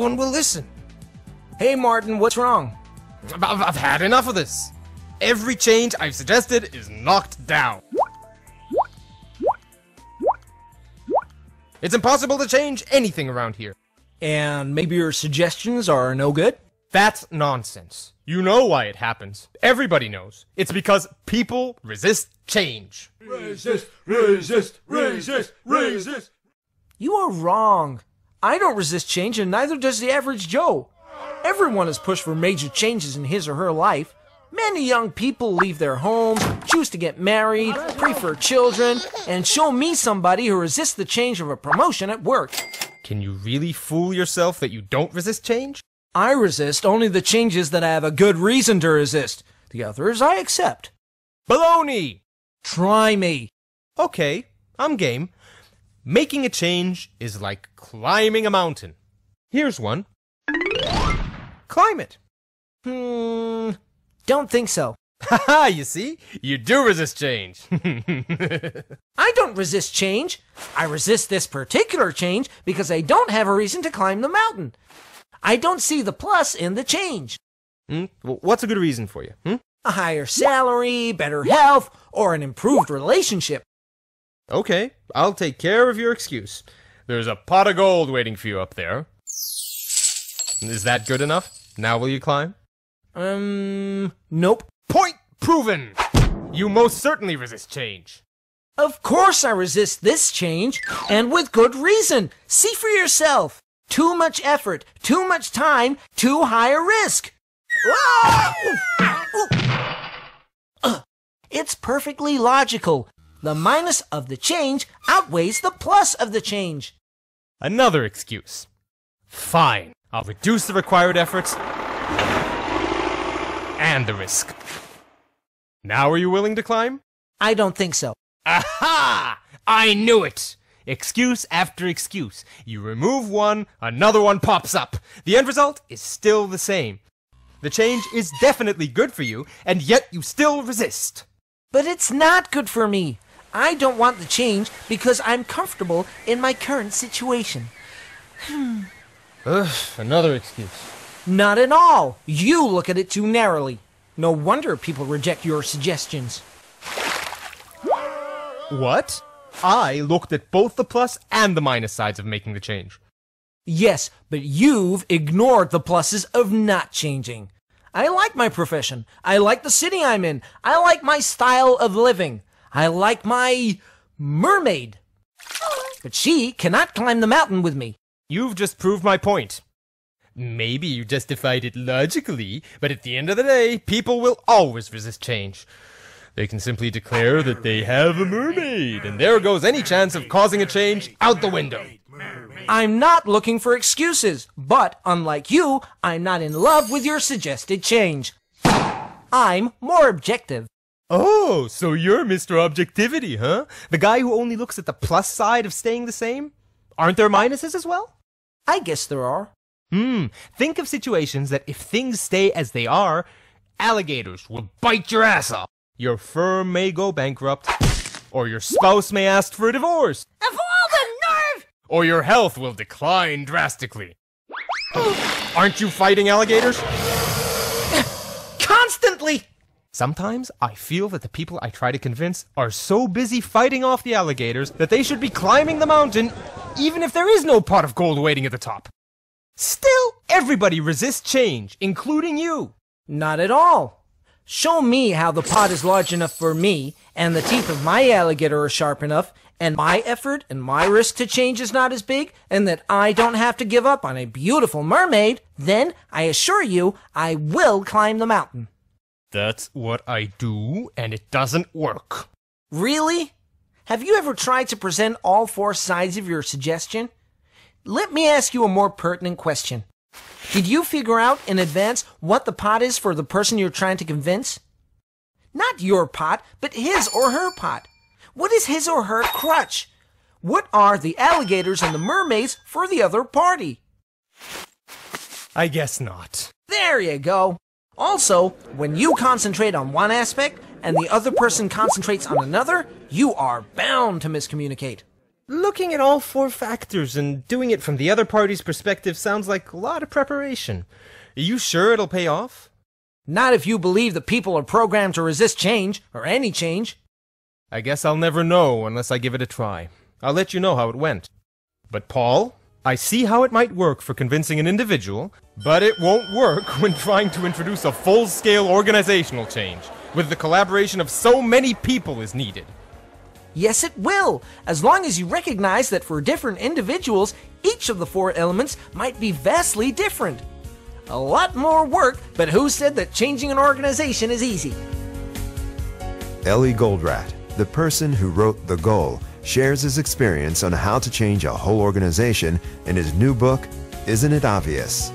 one will listen. Hey Martin, what's wrong? I've had enough of this. Every change I've suggested is knocked down. It's impossible to change anything around here. And maybe your suggestions are no good? That's nonsense. You know why it happens. Everybody knows. It's because people resist change. Resist, resist, resist, resist. You are wrong. I don't resist change, and neither does the average Joe. Everyone has pushed for major changes in his or her life. Many young people leave their homes, choose to get married, prefer children, and show me somebody who resists the change of a promotion at work. Can you really fool yourself that you don't resist change? I resist only the changes that I have a good reason to resist. The others I accept. Baloney! Try me. Okay, I'm game. Making a change is like climbing a mountain. Here's one. Climb it. Don't think so. Haha, you see? You do resist change. I don't resist change. I resist this particular change because I don't have a reason to climb the mountain. I don't see the plus in the change. Well, what's a good reason for you? A higher salary, better health, or an improved relationship. Okay, I'll take care of your excuse. There's a pot of gold waiting for you up there. Is that good enough? Now will you climb? Nope. Point proven! You most certainly resist change. Of course I resist this change, and with good reason. See for yourself. Too much effort, too much time, too high a risk. It's perfectly logical. The minus of the change outweighs the plus of the change. Another excuse. Fine, I'll reduce the required efforts and the risk. Now are you willing to climb? I don't think so. Aha! I knew it! Excuse after excuse. You remove one, another one pops up. The end result is still the same. The change is definitely good for you, and yet you still resist. But it's not good for me. I don't want the change because I'm comfortable in my current situation. Another excuse. Not at all. You look at it too narrowly. No wonder people reject your suggestions. What? I looked at both the plus and the minus sides of making the change. Yes, but you've ignored the pluses of not changing. I like my profession. I like the city I'm in. I like my style of living. I like my mermaid. But she cannot climb the mountain with me. You've just proved my point. Maybe you justified it logically, but at the end of the day, people will always resist change. They can simply declare that they have a mermaid, and there goes any chance of causing a change out the window. I'm not looking for excuses, but unlike you, I'm not in love with your suggested change. I'm more objective. Oh, so you're Mr. Objectivity, huh? The guy who only looks at the plus side of staying the same? Aren't there minuses as well? I guess there are. Think of situations that if things stay as they are, alligators will bite your ass off. Your firm may go bankrupt, or your spouse may ask for a divorce. Of all the nerve! Or your health will decline drastically. Aren't you fighting alligators? Constantly! Sometimes I feel that the people I try to convince are so busy fighting off the alligators that they should be climbing the mountain even if there is no pot of gold waiting at the top. Still, everybody resists change, including you. Not at all. Show me how the pot is large enough for me, and the teeth of my alligator are sharp enough, and my effort and my risk to change is not as big, and that I don't have to give up on a beautiful mermaid, then I assure you I will climb the mountain. That's what I do, and it doesn't work. Really? Have you ever tried to present all four sides of your suggestion? Let me ask you a more pertinent question. Did you figure out in advance what the pot is for the person you're trying to convince? Not your pot, but his or her pot. What is his or her crutch? What are the alligators and the mermaids for the other party? I guess not. There you go. Also, when you concentrate on one aspect and the other person concentrates on another, you are bound to miscommunicate. Looking at all four factors and doing it from the other party's perspective sounds like a lot of preparation. Are you sure it'll pay off? Not if you believe that people are programmed to resist change, or any change. I guess I'll never know unless I give it a try. I'll let you know how it went. But Paul, I see how it might work for convincing an individual, but it won't work when trying to introduce a full-scale organizational change, with the collaboration of so many people is needed. Yes, it will, as long as you recognize that for different individuals, each of the four elements might be vastly different. A lot more work, but who said that changing an organization is easy? Ellie Goldratt, the person who wrote The Goal, shares his experience on how to change a whole organization in his new book, Isn't It Obvious?